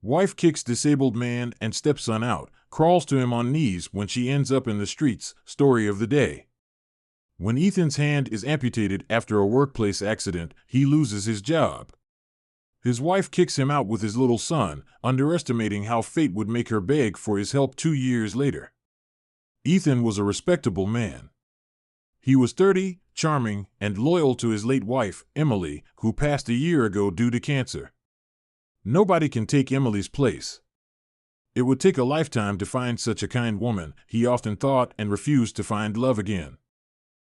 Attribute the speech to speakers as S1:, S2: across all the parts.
S1: Wife kicks disabled man and stepson out, crawls to him on knees when she ends up in the streets. Story of the day. When Ethan's hand is amputated after a workplace accident, he loses his job. His wife kicks him out with his little son, underestimating how fate would make her beg for his help 2 years later. Ethan was a respectable man. He was 30, charming, and loyal to his late wife, Emily, who passed a year ago due to cancer. Nobody can take Emily's place. It would take a lifetime to find such a kind woman, he often thought, and refused to find love again.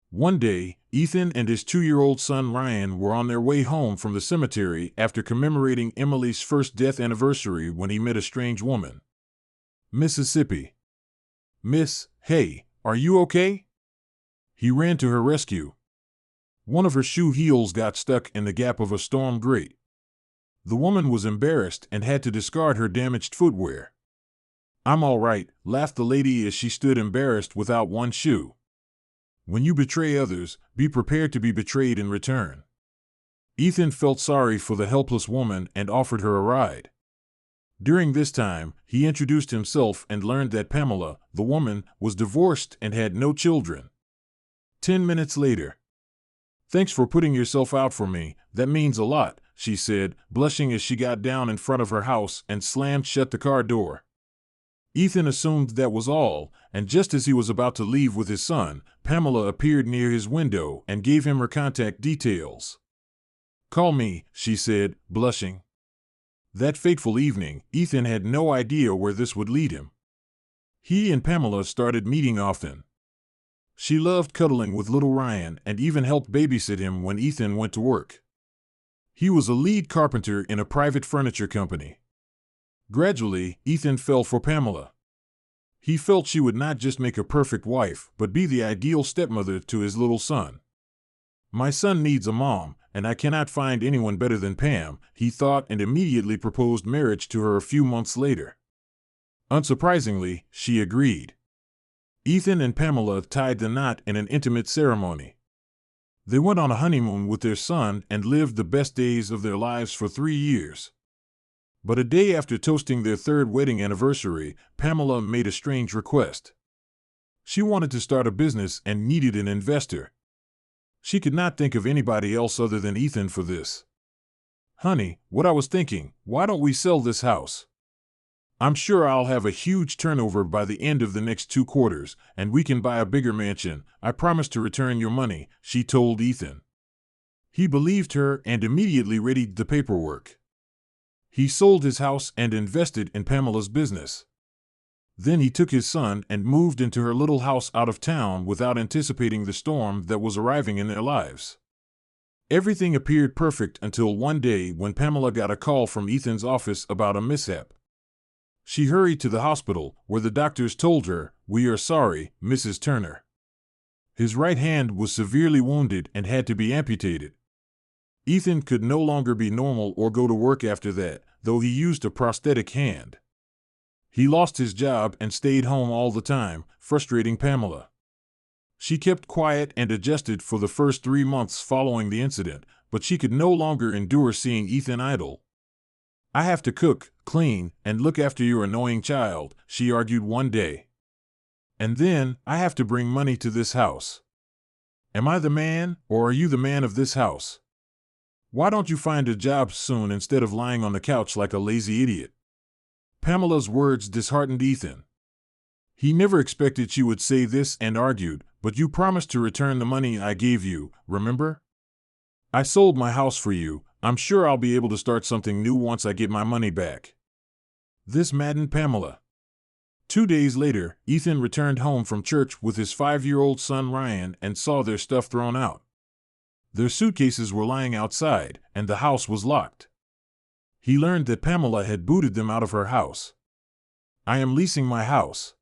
S1: One day, Ethan and his 2-year-old son Ryan were on their way home from the cemetery after commemorating Emily's first death anniversary when he met a strange woman. Mississippi. "Miss, hey, are you okay?" He ran to her rescue. One of her shoe heels got stuck in the gap of a storm grate. The woman was embarrassed and had to discard her damaged footwear. "I'm all right," laughed the lady as she stood embarrassed without one shoe. When you betray others, be prepared to be betrayed in return. Ethan felt sorry for the helpless woman and offered her a ride. During this time, he introduced himself and learned that Pamela, the woman, was divorced and had no children. 10 minutes later. "Thanks for putting yourself out for me, that means a lot," she said, blushing as she got down in front of her house and slammed shut the car door. Ethan assumed that was all, and just as he was about to leave with his son, Pamela appeared near his window and gave him her contact details. "Call me," she said, blushing. That fateful evening, Ethan had no idea where this would lead him. He and Pamela started meeting often. She loved cuddling with little Ryan and even helped babysit him when Ethan went to work. He was a lead carpenter in a private furniture company. Gradually, Ethan fell for Pamela. He felt she would not just make a perfect wife, but be the ideal stepmother to his little son. "My son needs a mom, and I cannot find anyone better than Pam," he thought, and immediately proposed marriage to her a few months later. Unsurprisingly, she agreed. Ethan and Pamela tied the knot in an intimate ceremony. They went on a honeymoon with their son and lived the best days of their lives for 3 years. But a day after toasting their 3rd wedding anniversary, Pamela made a strange request. She wanted to start a business and needed an investor. She could not think of anybody else other than Ethan for this. "Honey, what I was thinking, why don't we sell this house? I'm sure I'll have a huge turnover by the end of the next 2 quarters, and we can buy a bigger mansion. I promise to return your money," she told Ethan. He believed her and immediately readied the paperwork. He sold his house and invested in Pamela's business. Then he took his son and moved into her little house out of town without anticipating the storm that was arriving in their lives. Everything appeared perfect until one day when Pamela got a call from Ethan's office about a mishap. She hurried to the hospital, where the doctors told her, "We are sorry, Mrs. Turner. His right hand was severely wounded and had to be amputated." Ethan could no longer be normal or go to work after that, though he used a prosthetic hand. He lost his job and stayed home all the time, frustrating Pamela. She kept quiet and adjusted for the first 3 months following the incident, but she could no longer endure seeing Ethan idle. "I have to cook, clean, and look after your annoying child," she argued one day. "And then, I have to bring money to this house. Am I the man, or are you the man of this house? Why don't you find a job soon instead of lying on the couch like a lazy idiot?" Pamela's words disheartened Ethan. He never expected she would say this and argued, "But you promised to return the money I gave you, remember? I sold my house for you. I'm sure I'll be able to start something new once I get my money back." This maddened Pamela. 2 days later, Ethan returned home from church with his 5-year-old son Ryan and saw their stuff thrown out. Their suitcases were lying outside, and the house was locked. He learned that Pamela had booted them out of her house. "I am leasing my house.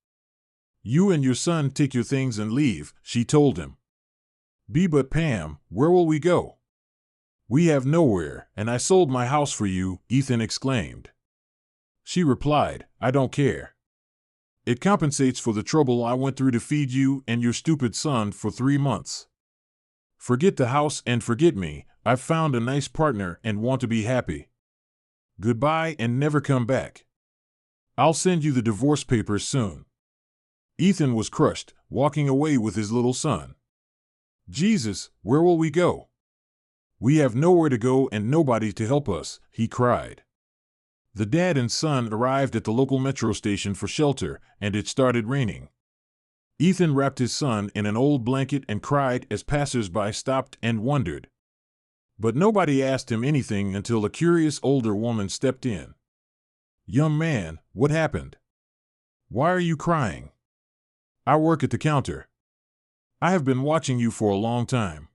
S1: You and your son take your things and leave," she told him. But Pam, where will we go? We have nowhere, and I sold my house for you," Ethan exclaimed. She replied, "I don't care. It compensates for the trouble I went through to feed you and your stupid son for 3 months. Forget the house and forget me. I've found a nice partner and want to be happy." Goodbye and never come back. I'll send you the divorce papers soon." Ethan was crushed, walking away with his little son. "Jesus, where will we go? We have nowhere to go and nobody to help us," he cried. The dad and son arrived at the local metro station for shelter, and it started raining. Ethan wrapped his son in an old blanket and cried as passers-by stopped and wondered. But nobody asked him anything until a curious older woman stepped in. "Young man, what happened? Why are you crying?" "I work at the counter. I have been watching you for a long time.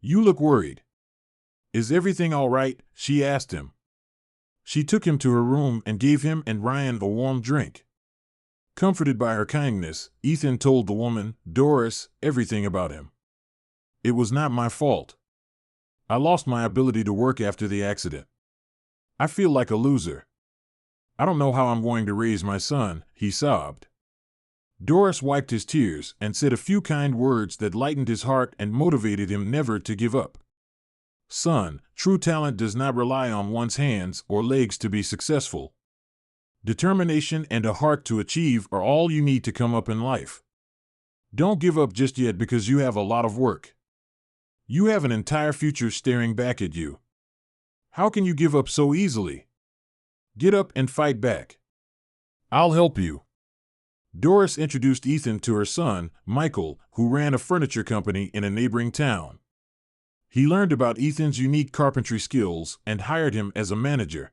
S1: You look worried. Is everything all right?" she asked him. She took him to her room and gave him and Ryan a warm drink. Comforted by her kindness, Ethan told the woman, Doris, everything about him. "It was not my fault. I lost my ability to work after the accident. I feel like a loser. I don't know how I'm going to raise my son," he sobbed. Doris wiped his tears and said a few kind words that lightened his heart and motivated him never to give up. "Son, true talent does not rely on one's hands or legs to be successful. Determination and a heart to achieve are all you need to come up in life. Don't give up just yet because you have a lot of work. You have an entire future staring back at you. How can you give up so easily? Get up and fight back. I'll help you." Doris introduced Ethan to her son, Michael, who ran a furniture company in a neighboring town. He learned about Ethan's unique carpentry skills and hired him as a manager.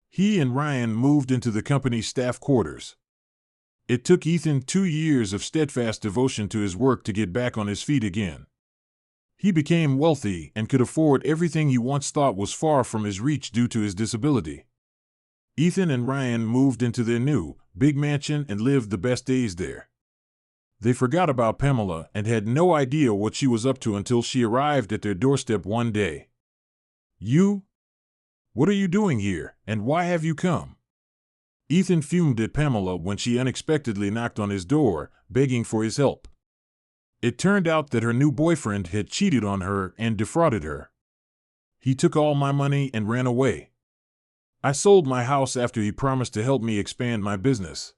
S1: He and Ryan moved into the company's staff quarters. It took Ethan 2 years of steadfast devotion to his work to get back on his feet again. He became wealthy and could afford everything he once thought was far from his reach due to his disability. Ethan and Ryan moved into their new, big mansion and lived the best days there. They forgot about Pamela and had no idea what she was up to until she arrived at their doorstep one day. "You? What are you doing here, and why have you come?" Ethan fumed at Pamela when she unexpectedly knocked on his door, begging for his help. It turned out that her new boyfriend had cheated on her and defrauded her. "He took all my money and ran away. I sold my house after he promised to help me expand my business.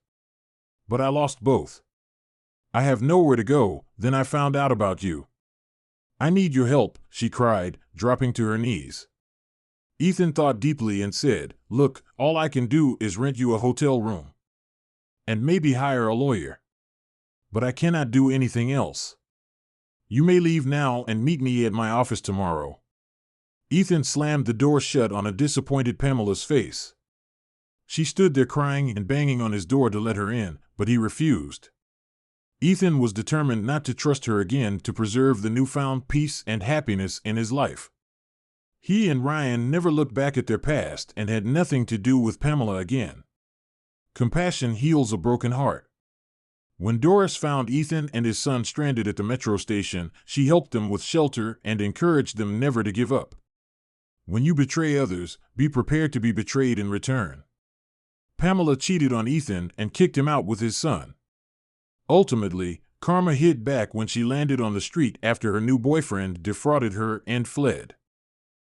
S1: But I lost both. I have nowhere to go, then I found out about you. I need your help," she cried, dropping to her knees. Ethan thought deeply and said, "Look, all I can do is rent you a hotel room. And maybe hire a lawyer. But I cannot do anything else. You may leave now and meet me at my office tomorrow." Ethan slammed the door shut on a disappointed Pamela's face. She stood there crying and banging on his door to let her in, but he refused. Ethan was determined not to trust her again to preserve the newfound peace and happiness in his life. He and Ryan never looked back at their past and had nothing to do with Pamela again. Compassion heals a broken heart. When Doris found Ethan and his son stranded at the metro station, she helped them with shelter and encouraged them never to give up. When you betray others, be prepared to be betrayed in return. Pamela cheated on Ethan and kicked him out with his son. Ultimately, karma hit back when she landed on the street after her new boyfriend defrauded her and fled.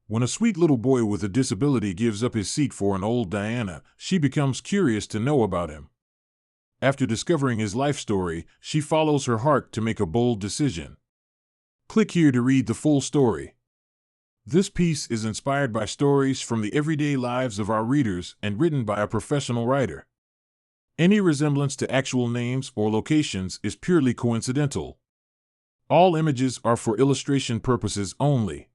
S1: When a sweet little boy with a disability gives up his seat for an old Diana, she becomes curious to know about him. After discovering his life story, she follows her heart to make a bold decision. Click here to read the full story. This piece is inspired by stories from the everyday lives of our readers and written by a professional writer. Any resemblance to actual names or locations is purely coincidental. All images are for illustration purposes only.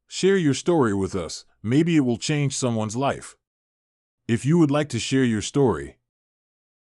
S1: Share your story with us, maybe it will change someone's life. If you would like to share your story,